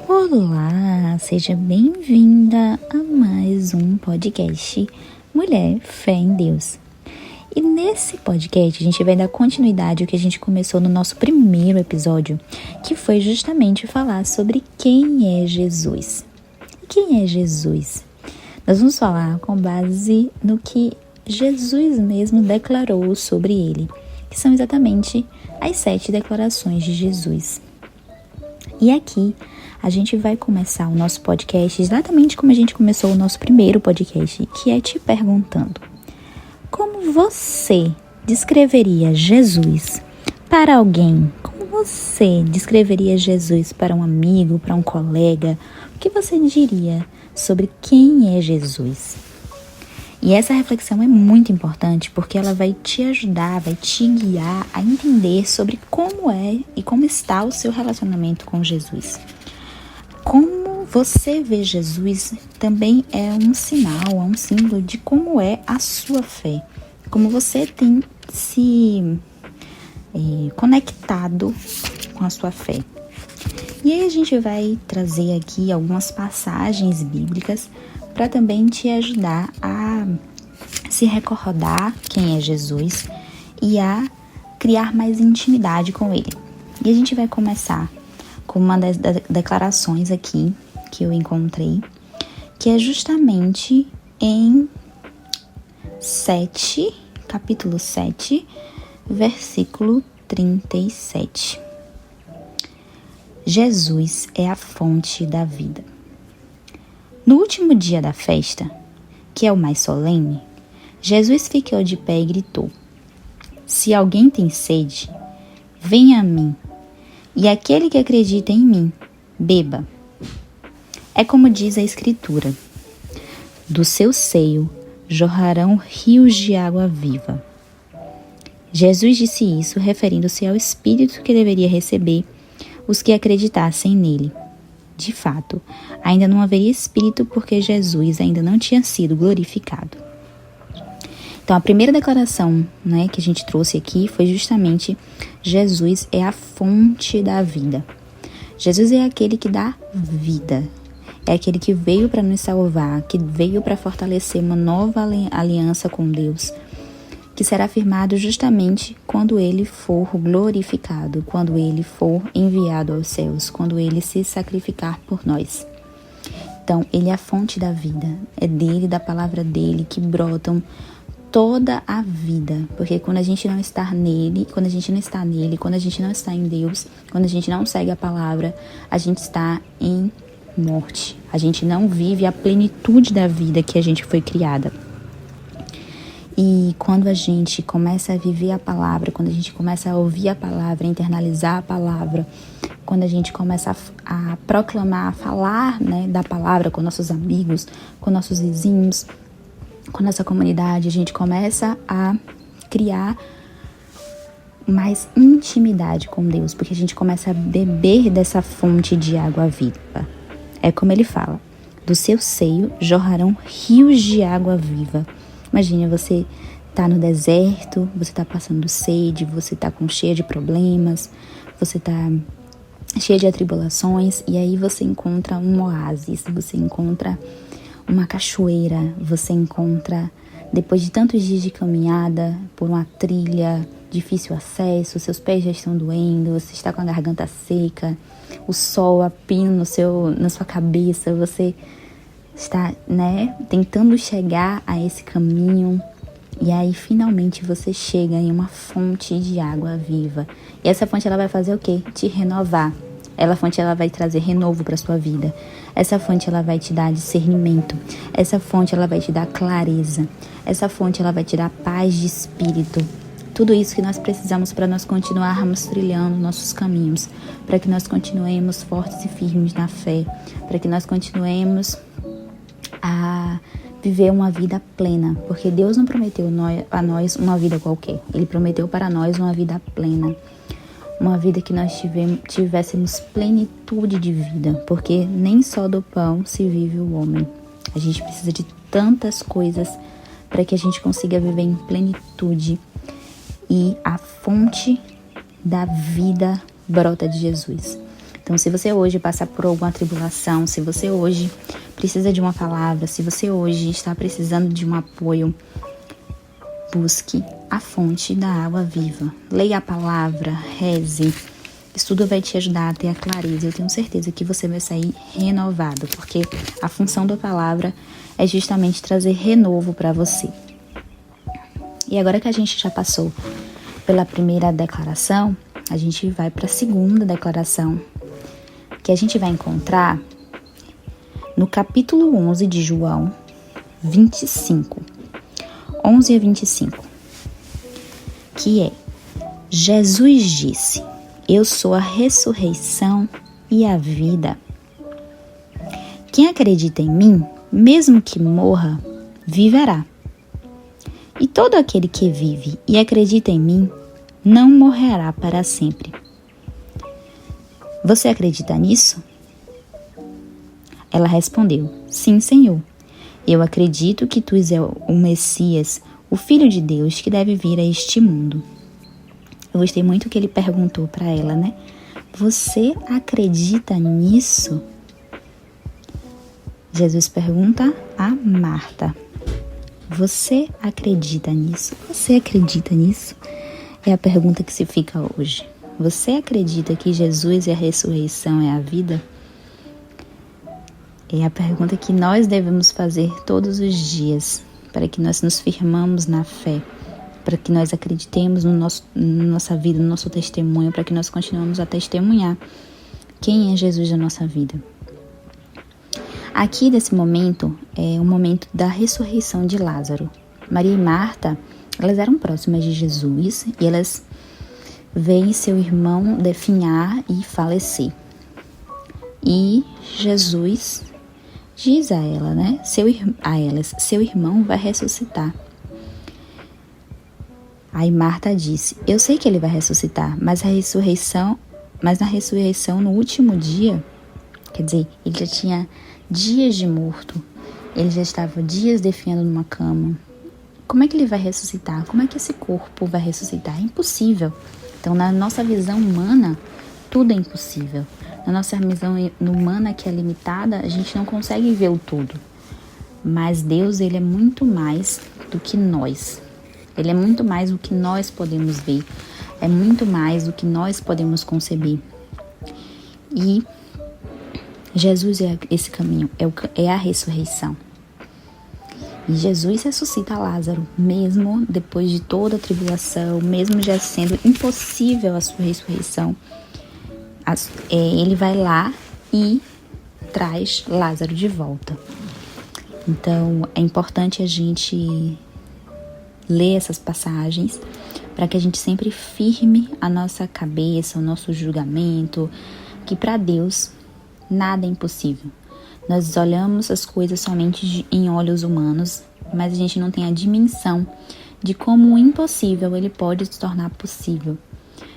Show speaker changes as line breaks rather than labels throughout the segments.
Olá, seja bem-vinda a mais um podcast Mulher, Fé em Deus. E nesse podcast a gente vai dar continuidade ao que a gente começou no nosso primeiro episódio, que foi justamente falar sobre quem é Jesus. Quem é Jesus? Nós vamos falar com base no que Jesus mesmo declarou sobre ele, que são exatamente as 7 declarações de Jesus. E aqui a gente vai começar o nosso podcast exatamente como a gente começou o nosso primeiro podcast, que é te perguntando: como você descreveria Jesus para alguém? Como você descreveria Jesus para um amigo, para um colega? O que você diria sobre quem é Jesus? E essa reflexão é muito importante porque ela vai te ajudar, vai te guiar a entender sobre como é e como está o seu relacionamento com Jesus. Como você vê Jesus também é um sinal, é um símbolo de como é a sua fé. Como você tem se conectado com a sua fé. E aí a gente vai trazer aqui algumas passagens bíblicas para também te ajudar a se recordar quem é Jesus e a criar mais intimidade com ele. E a gente vai começar com uma das declarações aqui que eu encontrei, que é justamente em capítulo 7, versículo 37. Jesus é a fonte da vida. No último dia da festa, que é o mais solene, Jesus ficou de pé e gritou: se alguém tem sede, venha a mim, e aquele que acredita em mim, beba. É como diz a Escritura: do seu seio jorrarão rios de água viva. Jesus disse isso referindo-se ao Espírito que deveria receber os que acreditassem nele. De fato, ainda não haveria Espírito porque Jesus ainda não tinha sido glorificado. Então, a primeira declaração, que a gente trouxe aqui foi justamente: Jesus é a fonte da vida. Jesus é aquele que dá vida. É aquele que veio para nos salvar, que veio para fortalecer uma nova aliança com Deus, que será firmado justamente quando ele for glorificado, quando ele for enviado aos céus, quando ele se sacrificar por nós. Então, ele é a fonte da vida, é dele, da palavra dele, que brotam toda a vida, porque quando a gente não está nele, quando a gente não está em Deus, quando a gente não segue a palavra, a gente está em morte, a gente não vive a plenitude da vida que a gente foi criada. E quando a gente começa a viver a palavra, quando a gente começa a ouvir a palavra, a internalizar a palavra, quando a gente começa a proclamar, a falar da palavra com nossos amigos, com nossos vizinhos, com nossa comunidade, a gente começa a criar mais intimidade com Deus, porque a gente começa a beber dessa fonte de água viva. É como ele fala: do seu seio jorrarão rios de água viva. Imagina, você tá no deserto, você tá passando sede, você tá cheia de problemas, você tá cheia de atribulações, e aí você encontra um oásis, você encontra uma cachoeira, você encontra, depois de tantos dias de caminhada por uma trilha, difícil acesso, seus pés já estão doendo, você está com a garganta seca, o sol a pino na sua cabeça, você está, tentando chegar a esse caminho, e aí finalmente você chega em uma fonte de água viva. E essa fonte, ela vai fazer o quê? Te renovar. Essa fonte, ela vai trazer renovo para sua vida. Essa fonte, ela vai te dar discernimento. Essa fonte, ela vai te dar clareza. Essa fonte, ela vai te dar paz de espírito. Tudo isso que nós precisamos para nós continuarmos trilhando nossos caminhos, para que nós continuemos fortes e firmes na fé, para que nós continuemos a viver uma vida plena, porque Deus não prometeu a nós uma vida qualquer, Ele prometeu para nós uma vida plena, uma vida que nós tivéssemos plenitude de vida, porque nem só do pão se vive o homem. A gente precisa de tantas coisas para que a gente consiga viver em plenitude, e a fonte da vida brota de Jesus. Então, se você hoje passa por alguma tribulação, se você hoje precisa de uma palavra, se você hoje está precisando de um apoio, busque a fonte da água viva. Leia a palavra, reze. Isso tudo vai te ajudar a ter a clareza. Eu tenho certeza que você vai sair renovado, porque a função da palavra é justamente trazer renovo para você. E agora que a gente já passou pela primeira declaração, a gente vai para a segunda declaração, que a gente vai encontrar no capítulo 11 de João, 25, 11 a 25, que é: Jesus disse: eu sou a ressurreição e a vida. Quem acredita em mim, mesmo que morra, viverá. E todo aquele que vive e acredita em mim, não morrerá para sempre. Você acredita nisso? Ela respondeu: sim, Senhor. Eu acredito que tu és o Messias, o Filho de Deus que deve vir a este mundo. Eu gostei muito que ele perguntou para ela, né? Você acredita nisso? Jesus pergunta a Marta: você acredita nisso? Você acredita nisso? É a pergunta que se fica hoje. Você acredita que Jesus é a ressurreição, é a vida? É a pergunta que nós devemos fazer todos os dias, para que nós nos firmamos na fé, para que nós acreditemos na nossa vida, no nosso testemunho, para que nós continuemos a testemunhar quem é Jesus na nossa vida. Aqui, nesse momento, é o momento da ressurreição de Lázaro. Maria e Marta, elas eram próximas de Jesus e elas veem seu irmão definhar e falecer. E Jesus diz a ela, né? Seu irmão vai ressuscitar. Aí Marta disse: eu sei que ele vai ressuscitar, mas na ressurreição, no último dia, quer dizer, ele já tinha dias de morto, ele já estava dias definhando numa cama. Como é que ele vai ressuscitar? Como é que esse corpo vai ressuscitar? É impossível. Então, na nossa visão humana, tudo é impossível. Na nossa visão humana, que é limitada, a gente não consegue ver o todo. Mas Deus, ele é muito mais do que nós. Ele é muito mais do que nós podemos ver. É muito mais do que nós podemos conceber. E Jesus é esse caminho, é a ressurreição. E Jesus ressuscita Lázaro, mesmo depois de toda a tribulação, mesmo já sendo impossível a sua ressurreição. Ele vai lá e traz Lázaro de volta. Então, é importante a gente ler essas passagens para que a gente sempre firme a nossa cabeça, o nosso julgamento, que para Deus nada é impossível. Nós olhamos as coisas somente em olhos humanos, mas a gente não tem a dimensão de como o impossível ele pode se tornar possível,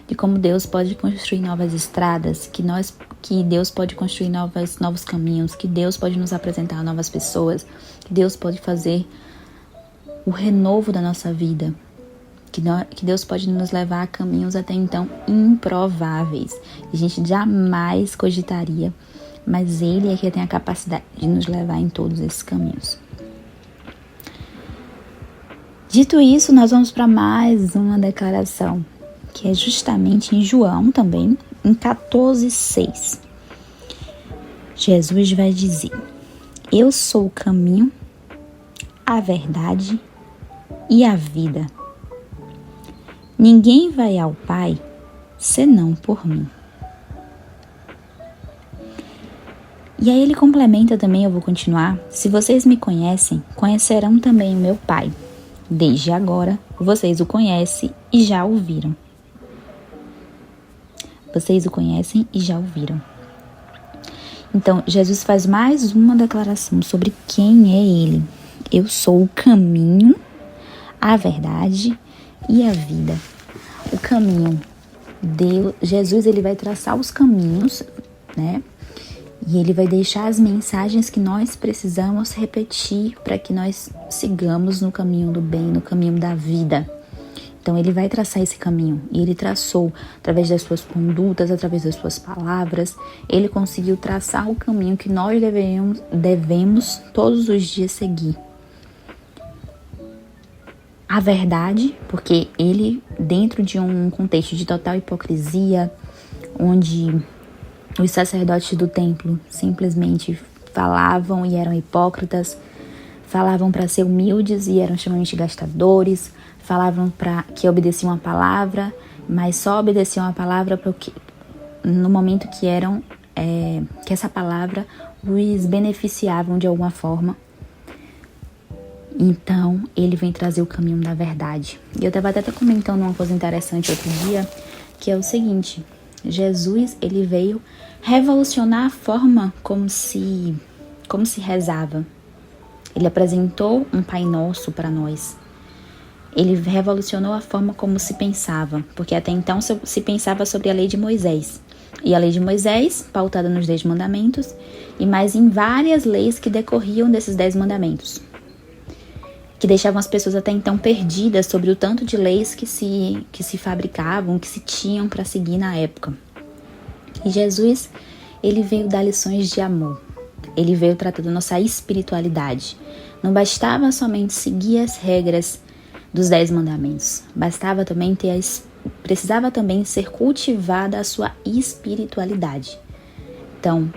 de como Deus pode construir novas estradas, que Deus pode construir novos caminhos, que Deus pode nos apresentar novas pessoas, que Deus pode fazer o renovo da nossa vida, que Deus pode nos levar a caminhos até então improváveis, que a gente jamais cogitaria, mas Ele é que tem a capacidade de nos levar em todos esses caminhos. Dito isso, nós vamos para mais uma declaração, que é justamente em João também, em 14:6. Jesus vai dizer: eu sou o caminho, a verdade e a vida. Ninguém vai ao Pai senão por mim. E aí ele complementa também, eu vou continuar: se vocês me conhecem, conhecerão também o meu Pai. Desde agora, vocês o conhecem e já o viram. Vocês o conhecem e já o viram. Então, Jesus faz mais uma declaração sobre quem é Ele. Eu sou o caminho, a verdade e a vida. O caminho, Jesus ele vai traçar os caminhos, né? E ele vai deixar as mensagens que nós precisamos repetir para que nós sigamos no caminho do bem, no caminho da vida. Então ele vai traçar esse caminho, e ele traçou através das suas condutas, através das suas palavras. Ele conseguiu traçar o caminho que nós devemos todos os dias seguir. A verdade, porque ele, dentro de um contexto de total hipocrisia, onde os sacerdotes do templo simplesmente falavam e eram hipócritas, falavam para ser humildes e eram extremamente gastadores, falavam para que obedeciam a palavra, mas só obedeciam a palavra no momento que que essa palavra os beneficiavam de alguma forma. Então, ele vem trazer o caminho da verdade. E eu estava até comentando uma coisa interessante outro dia, que é o seguinte: Jesus, ele veio revolucionar a forma como se rezava. Ele apresentou um Pai Nosso para nós. Ele revolucionou a forma como se pensava, porque até então se pensava sobre a lei de Moisés. E a lei de Moisés, pautada nos 10 mandamentos, e mais em várias leis que decorriam desses 10 mandamentos, que deixavam as pessoas até então perdidas sobre o tanto de leis que se fabricavam, que se tinham para seguir na época. E Jesus, ele veio dar lições de amor. Ele veio tratar da nossa espiritualidade. Não bastava somente seguir as regras dos 10 mandamentos. Precisava também ser cultivada a sua espiritualidade. Então,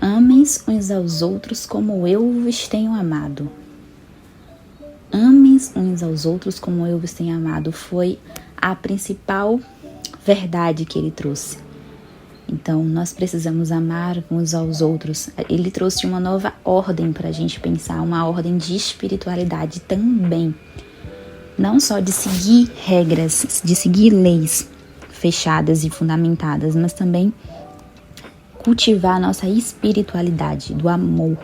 amem uns aos outros como eu vos tenho amado. Amem uns aos outros como eu vos tenho amado. Foi a principal verdade que ele trouxe. Então, nós precisamos amar uns aos outros. Ele trouxe uma nova ordem para a gente pensar, uma ordem de espiritualidade também. Não só de seguir regras, de seguir leis fechadas e fundamentadas, mas também cultivar a nossa espiritualidade do amor.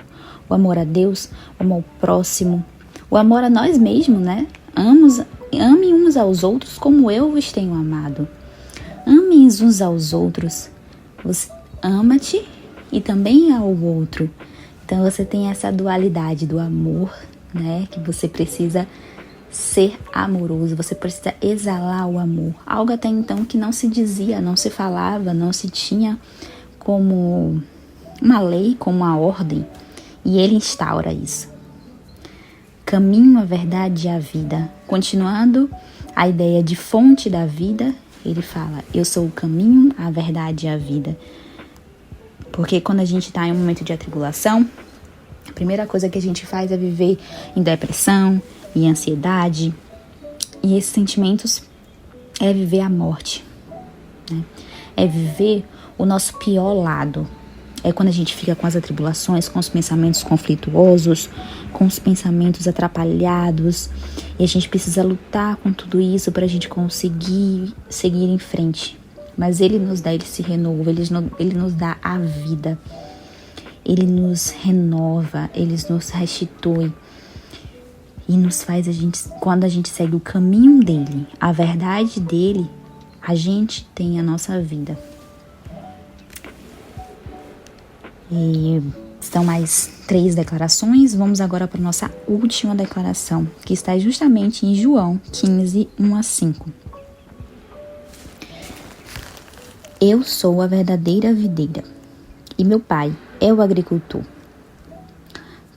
O amor a Deus, o amor ao próximo, o amor a nós mesmos, né? Ame uns aos outros como eu vos tenho amado. Amem uns aos outros. Você ama-te e também ao outro. Então você tem essa dualidade do amor, né? Que você precisa ser amoroso, você precisa exalar o amor. Algo até então que não se dizia, não se falava, não se tinha como uma lei, como uma ordem. E ele instaura isso. Caminho, a verdade e a vida. Continuando a ideia de fonte da vida, ele fala: eu sou o caminho, a verdade e a vida. Porque quando a gente está em um momento de atribulação, a primeira coisa que a gente faz é viver em depressão, em ansiedade. E esses sentimentos é viver a morte, né? É viver o nosso pior lado. É quando a gente fica com as atribulações, com os pensamentos conflituosos, com os pensamentos atrapalhados. E a gente precisa lutar com tudo isso para a gente conseguir seguir em frente. Mas ele nos dá esse renovo, ele nos dá a vida. Ele nos renova, ele nos restitui. E nos faz quando a gente segue o caminho dele, a verdade dele, a gente tem a nossa vida. E estão mais 3 declarações. Vamos agora para a nossa última declaração, que está justamente em João 15, 1-5. Eu sou a verdadeira videira, e meu pai é o agricultor.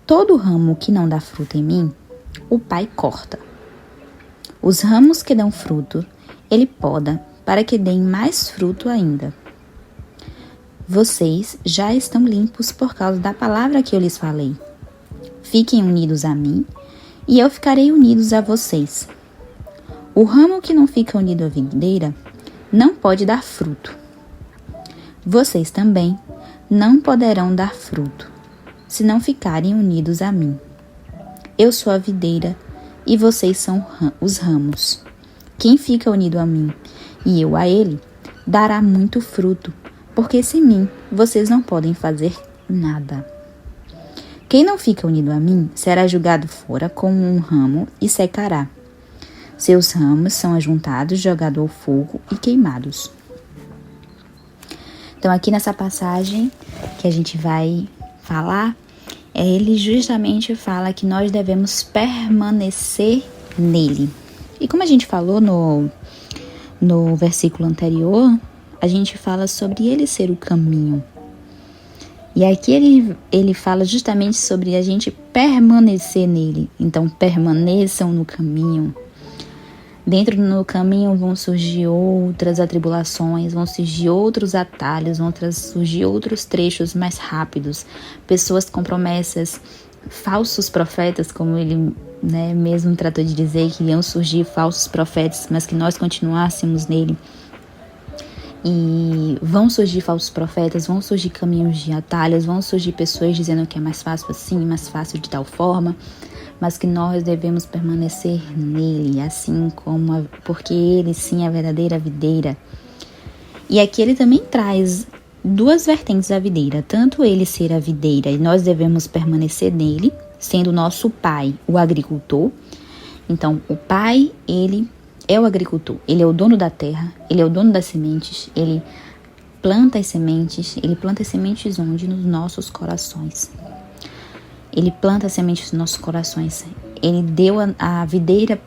Todo ramo que não dá fruto em mim, o pai corta. Os ramos que dão fruto, ele poda, para que deem mais fruto ainda. Vocês já estão limpos por causa da palavra que eu lhes falei. Fiquem unidos a mim, e eu ficarei unidos a vocês. O ramo que não fica unido à videira não pode dar fruto. Vocês também não poderão dar fruto, se não ficarem unidos a mim. Eu sou a videira, e vocês são os ramos. Quem fica unido a mim, e eu a ele, dará muito fruto, porque sem mim vocês não podem fazer nada. Quem não fica unido a mim será jogado fora como um ramo e secará. Seus ramos são ajuntados, jogados ao fogo e queimados. Então aqui nessa passagem que a gente vai falar, ele justamente fala que nós devemos permanecer nele. E como a gente falou no versículo anterior, a gente fala sobre ele ser o caminho. E aqui ele fala justamente sobre a gente permanecer nele. Então, permaneçam no caminho. Dentro do caminho vão surgir outras atribulações, vão surgir outros atalhos, vão surgir outros trechos mais rápidos. Pessoas com promessas, falsos profetas, como ele mesmo tratou de dizer, que iam surgir falsos profetas, mas que nós continuássemos nele. E vão surgir falsos profetas, vão surgir caminhos de atalhos, vão surgir pessoas dizendo que é mais fácil assim, mais fácil de tal forma, mas que nós devemos permanecer nele, assim como porque ele sim é a verdadeira videira. E aqui ele também traz duas vertentes da videira, tanto ele ser a videira e nós devemos permanecer nele, sendo nosso pai o agricultor. Então o pai, ele é o agricultor, ele é o dono da terra, ele é o dono das sementes, ele planta as sementes onde? Nos nossos corações. Ele planta as sementes nos nossos corações. Ele deu a videira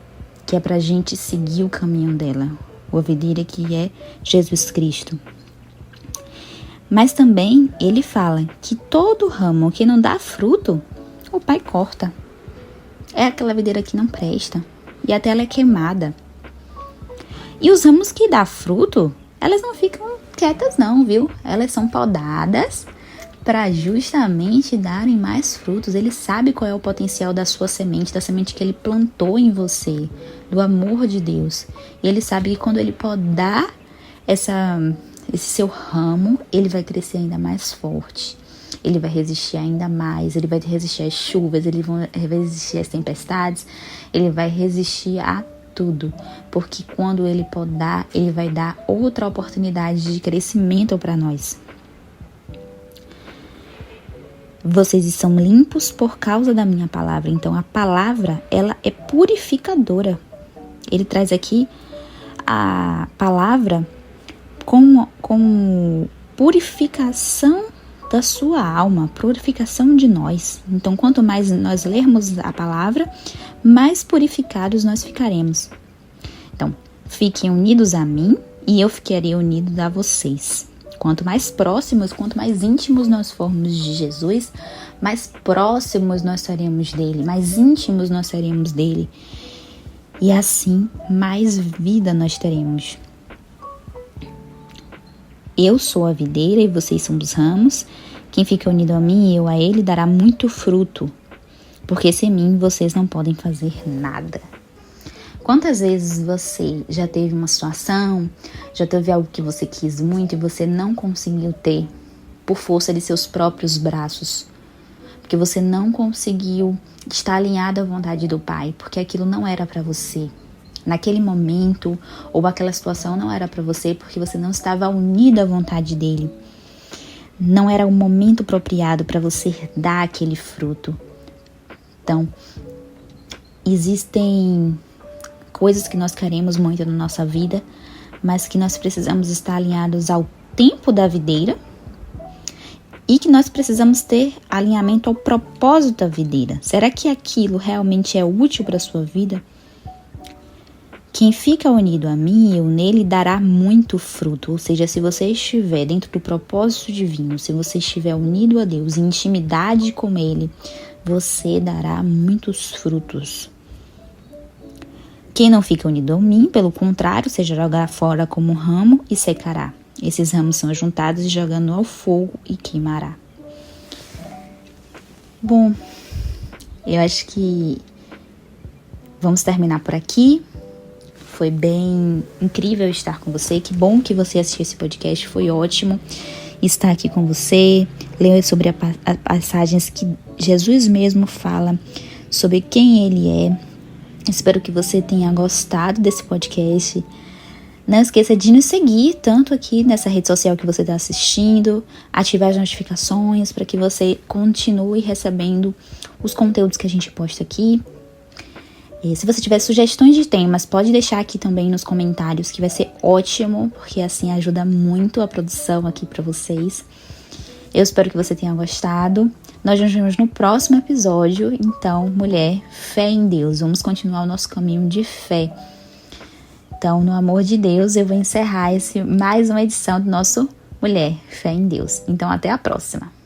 que é pra gente seguir o caminho dela. A videira que é Jesus Cristo. Mas também ele fala que todo ramo que não dá fruto, o Pai corta. É aquela videira que não presta. E até ela é queimada. E os ramos que dá fruto, elas não ficam quietas não, viu? Elas são podadas para justamente darem mais frutos. Ele sabe qual é o potencial da sua semente, da semente que ele plantou em você, do amor de Deus. E ele sabe que quando ele podar esse seu ramo, ele vai crescer ainda mais forte. Ele vai resistir ainda mais, ele vai resistir às chuvas, ele vai resistir às tempestades, ele vai resistir a tudo. Porque quando ele podar, ele vai dar outra oportunidade de crescimento para nós. Vocês são limpos por causa da minha palavra. Então a palavra, ela é purificadora. Ele traz aqui a palavra com purificação da sua alma, purificação de nós. Então quanto mais nós lermos a palavra, mais purificados nós ficaremos. Então, fiquem unidos a mim e eu ficarei unido a vocês. Quanto mais próximos, quanto mais íntimos nós formos de Jesus, mais próximos nós seremos dele, mais íntimos nós seremos dele. E assim, mais vida nós teremos. Eu sou a videira e vocês são os ramos. Quem fica unido a mim e eu a ele dará muito fruto, porque sem mim vocês não podem fazer nada. Quantas vezes você já teve uma situação, já teve algo que você quis muito e você não conseguiu ter por força de seus próprios braços? Porque você não conseguiu estar alinhado à vontade do Pai, porque aquilo não era para você. Naquele momento, ou aquela situação não era para você, porque você não estava unido à vontade dele. Não era o momento apropriado para você dar aquele fruto. Então, existem coisas que nós queremos muito na nossa vida, mas que nós precisamos estar alinhados ao tempo da videira e que nós precisamos ter alinhamento ao propósito da videira. Será que aquilo realmente é útil para a sua vida? Quem fica unido a mim e eu nele dará muito fruto. Ou seja, se você estiver dentro do propósito divino, se você estiver unido a Deus, em intimidade com ele, você dará muitos frutos. Quem não fica unido a mim, pelo contrário, se jogará fora como um ramo e secará. Esses ramos são juntados e jogados ao fogo e queimará. Bom, eu acho que vamos terminar por aqui. Foi bem incrível estar com você. Que bom que você assistiu esse podcast. Foi ótimo estar aqui com você. Ler sobre as passagens que Jesus mesmo fala sobre quem ele é. Espero que você tenha gostado desse podcast. Não esqueça de nos seguir, tanto aqui nessa rede social que você está assistindo, ativar as notificações para que você continue recebendo os conteúdos que a gente posta aqui. E se você tiver sugestões de temas, pode deixar aqui também nos comentários, que vai ser ótimo, porque assim ajuda muito a produção aqui para vocês. Eu espero que você tenha gostado. Nós nos vemos no próximo episódio. Então, mulher, fé em Deus. Vamos continuar o nosso caminho de fé. Então, no amor de Deus, eu vou encerrar mais uma edição do nosso Mulher, Fé em Deus. Então, até a próxima.